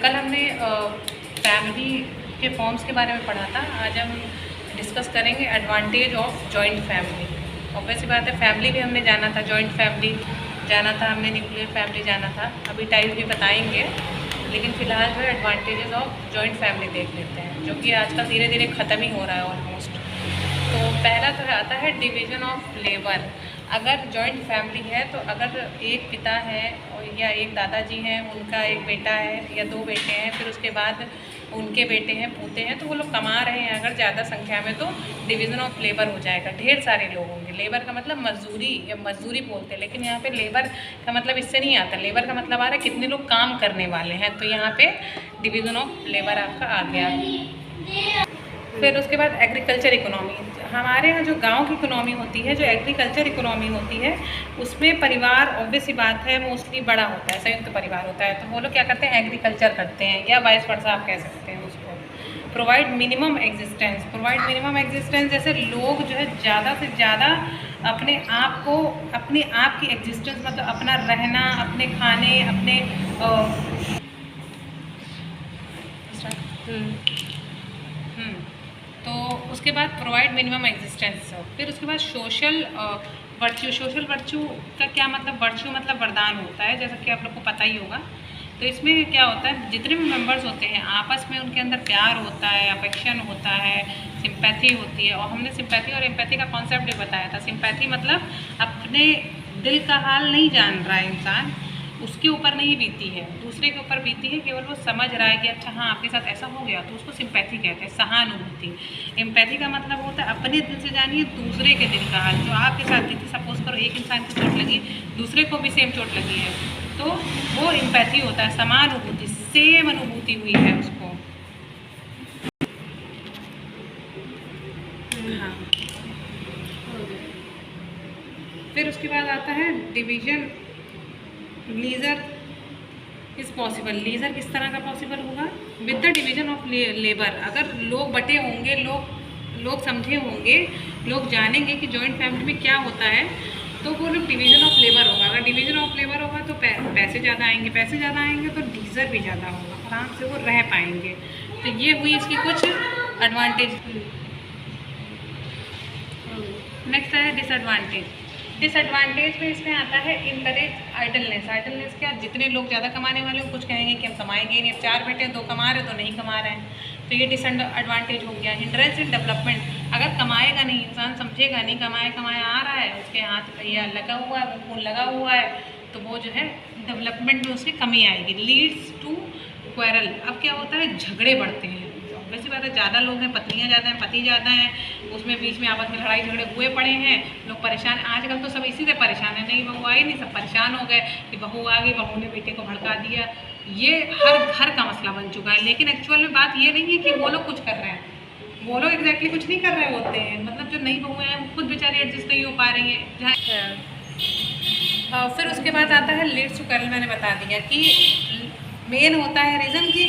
कल हमने फैमिली के फॉर्म्स के बारे में पढ़ा था। आज हम डिस्कस करेंगे advantage of joint family. Obvious सी बात है, फैमिली भी हमने जाना था, जॉइंट फैमिली जाना था, हमने न्यूक्लियर फैमिली जाना था, अभी टाइप भी बताएंगे। लेकिन फ़िलहाल जो है एडवांटेजेस ऑफ जॉइंट फैमिली देख लेते हैं, जो कि आजकल धीरे धीरे ख़त्म ही हो रहा है ऑलमोस्ट। तो पहला तो आता है डिवीज़न ऑफ लेबर। अगर जॉइंट फैमिली है तो अगर एक पिता है या एक दादाजी हैं, उनका एक बेटा है या दो बेटे हैं, फिर उसके बाद उनके बेटे हैं, पोते हैं, तो वो लोग कमा रहे हैं अगर ज़्यादा संख्या में, तो डिवीज़न ऑफ लेबर हो जाएगा। ढेर सारे लोग होंगे। लेबर का मतलब मजदूरी या मजदूरी बोलते हैं, लेकिन यहाँ पे लेबर का मतलब इससे नहीं आता। लेबर का मतलब आ रहा है कितने लोग काम करने वाले हैं, तो यहाँ पे डिवीज़न ऑफ लेबर आपका आ गया। फिर उसके बाद एग्रीकल्चर इकोनॉमी। हमारे यहाँ जो गांव की इकोनॉमी होती है, जो एग्रीकल्चर इकोनॉमी होती है, उसमें परिवार ऑब्वियस सी बात है मोस्टली बड़ा होता है, संयुक्त परिवार होता है। तो वो लोग क्या करते हैं, एग्रीकल्चर करते हैं, या वाइस वर्सा आप कह सकते हैं उसको। Provide minimum existence. Provide minimum existence जैसे लोग जो है ज़्यादा से ज़्यादा अपने आप को, अपने आप की एग्जिस्टेंस मतलब अपना रहना, अपने खाने, अपने तो उसके बाद प्रोवाइड मिनिमम एग्जिस्टेंस। फिर उसके बाद सोशल वर्च्यू। सोशल वर्च्यू का क्या मतलब, वर्च्यू मतलब वरदान होता है, जैसा कि आप लोग को पता ही होगा। तो इसमें क्या होता है, जितने भी मेंबर्स होते हैं आपस में उनके अंदर प्यार होता है, अफेक्शन होता है, सिंपैथी होती है। और हमने सिंपैथी और एम्पैथी का कॉन्सेप्ट भी बताया था। सिंपैथी मतलब अपने दिल का हाल नहीं जान रहा है इंसान, उसके ऊपर नहीं बीती है, दूसरे के ऊपर बीती है, केवल वो समझ रहा है कि अच्छा हाँ आपके साथ ऐसा हो गया, तो उसको सिंपैथी कहते हैं, सहानुभूति। एम्पैथी का मतलब होता है अपने दिल से जानिए दूसरे के दिल का हाल। जो आपके साथ थी, सपोज करो एक इंसान को चोट लगी, दूसरे को भी सेम चोट लगी है, तो वो एम्पैथी होता है, समानुभूति, सेम अनुभूति हुई है उसको। हाँ, फिर उसके बाद आता है division. Leisure is possible. Leisure किस तरह का पॉसिबल होगा, with the division of labour. अगर लोग बटे होंगे, लोग समझे होंगे, लोग जानेंगे कि जॉइंट फैमिली में क्या होता है, तो वो लोग डिवीजन ऑफ लेबर होगा। अगर डिवीजन ऑफ लेबर होगा तो पैसे ज़्यादा आएंगे, पैसे ज़्यादा आएंगे तो लीजर भी ज़्यादा होगा, आराम से वो रह पाएंगे। तो ये हुई इसकी कुछ एडवांटेज। नेक्स्ट है डिसएडवांटेज। डिसएडवांटेज में इसमें आता है इनकरेज आइडलनेस। आइडलनेस क्या, जितने लोग ज़्यादा कमाने वाले हैं कुछ कहेंगे कि हम कमाएंगे ही नहीं, अब 4 बेटे 2 कमा रहे तो नहीं कमा रहे हैं, तो ये डिसएडवांटेज हो गया। Hindrance in development. अगर कमाएगा नहीं, इंसान समझेगा नहीं, कमाया आ रहा है, उसके हाथ या लगा हुआ है, वो खून लगा हुआ है, तो वो जो है डेवलपमेंट में उसकी कमी आएगी। Leads to quarrel. अब क्या होता है, झगड़े बढ़ते हैं। वैसी बात है, ज़्यादा लोग हैं, पत्नियाँ ज़्यादा हैं, पति ज़्यादा हैं, उसमें बीच में आपस में लड़ाई झगड़े हुए पड़े हैं, लोग परेशान। आजकल तो सब इसी से परेशान है, नहीं बहू आई नहीं, सब परेशान हो गए कि बहू आ गई, बहू ने बेटे को भड़का दिया। ये हर घर का मसला बन चुका है। लेकिन एक्चुअल में बात ये नहीं है कि वो लोग कुछ कर रहे हैं, वो लोग एग्जैक्टली कुछ नहीं कर रहे होते हैं। मतलब जो नई बहुएँ हैं खुद बेचारी एडजस्ट नहीं हो पा रही हैं। फिर उसके बाद आता है लीड्स टू क्वेरल। मैंने बता दिया कि मेन होता है रीज़न कि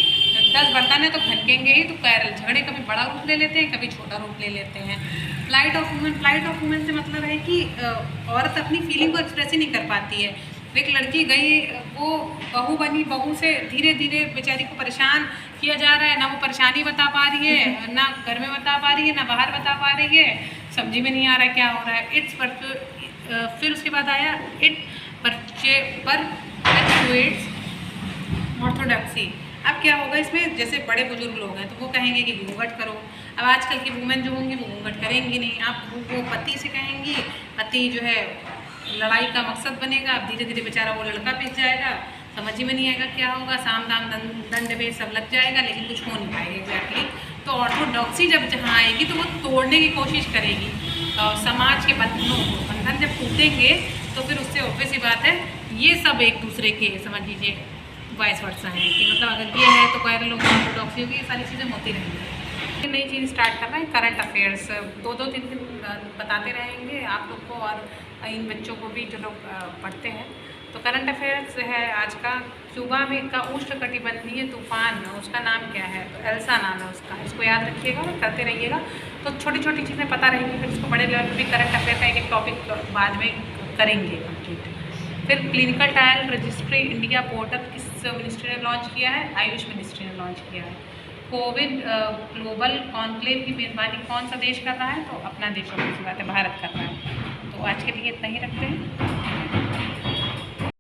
10 बर्तन है तो खनकेंगे ही, तो क्वेरल, झगड़े कभी बड़ा रूप ले लेते हैं, कभी छोटा रूप ले लेते हैं। Flight of women. Flight of women से मतलब है कि औरत अपनी फीलिंग को एक्सप्रेस ही नहीं कर पाती है। एक लड़की गई, वो बहू बनी, बहू से धीरे धीरे बेचारी को परेशान किया जा रहा है, ना वो परेशानी बता पा रही है, ना घर में बता पा रही है, ना बाहर बता पा रही है, समझी में नहीं आ रहा है क्या हो रहा है। फिर उसके बाद आया इट परपेचुएट्स ऑर्थोडॉक्सी। अब क्या होगा इसमें, जैसे बड़े बुजुर्ग लोग हैं तो वो कहेंगे कि घूंघट करो। अब आजकल की वुमेन जो होंगी वो घूंघट करेंगी नहीं। आप वो पति से कहेंगी, पति जो है लड़ाई का मकसद बनेगा, अब धीरे धीरे बेचारा वो लड़का पिस जाएगा, समझ ही में नहीं आएगा क्या होगा, साम दाम दंड भेद सब लग जाएगा, लेकिन कुछ हो नहीं पाएगा एग्जैक्टली। तो ऑर्थोडॉक्सी जब जहाँ आएगी तो वो तोड़ने की कोशिश करेगी। समाज के बंधन जब टूटेंगे तो फिर उससे ऑब्वियस ही बात है, ये सब एक दूसरे के समझ लीजिए वाइस वर्सा है कि मतलब अगर ये है तो क्वेरल होगी, ऑर्थोडॉक्सी होगी, ये सारी चीज़ें होती रहेंगी। नई चीज़ स्टार्ट कर रहे हैं, करंट अफेयर्स। 2-3 दिन बताते रहेंगे आप लोग को और इन बच्चों को भी जो लोग पढ़ते हैं। तो करंट अफेयर्स है आज का। क्यूबा में का उष्णकटिबंधीय तूफान, उसका नाम क्या है, तो एल्सा नाम है उसका, इसको याद रखिएगा और करते रहिएगा। तो छोटी छोटी चीज़ें पता रहेंगी, फिर इसको बड़े लेवल पर भी करंट अफेयर का एक टॉपिक बाद में करेंगे कंप्लीट। फिर clinical trial registry India portal किस मिनिस्ट्री ने लॉन्च किया है? आयुष मिनिस्ट्री ने लॉन्च किया है। कोविड ग्लोबल कॉन्क्लेव की मेज़बानी कौन सा देश कर रहा है? तो अपना देश, ऑब्वियस बात है, भारत कर रहा है। तो आज के लिए इतना ही रखते हैं।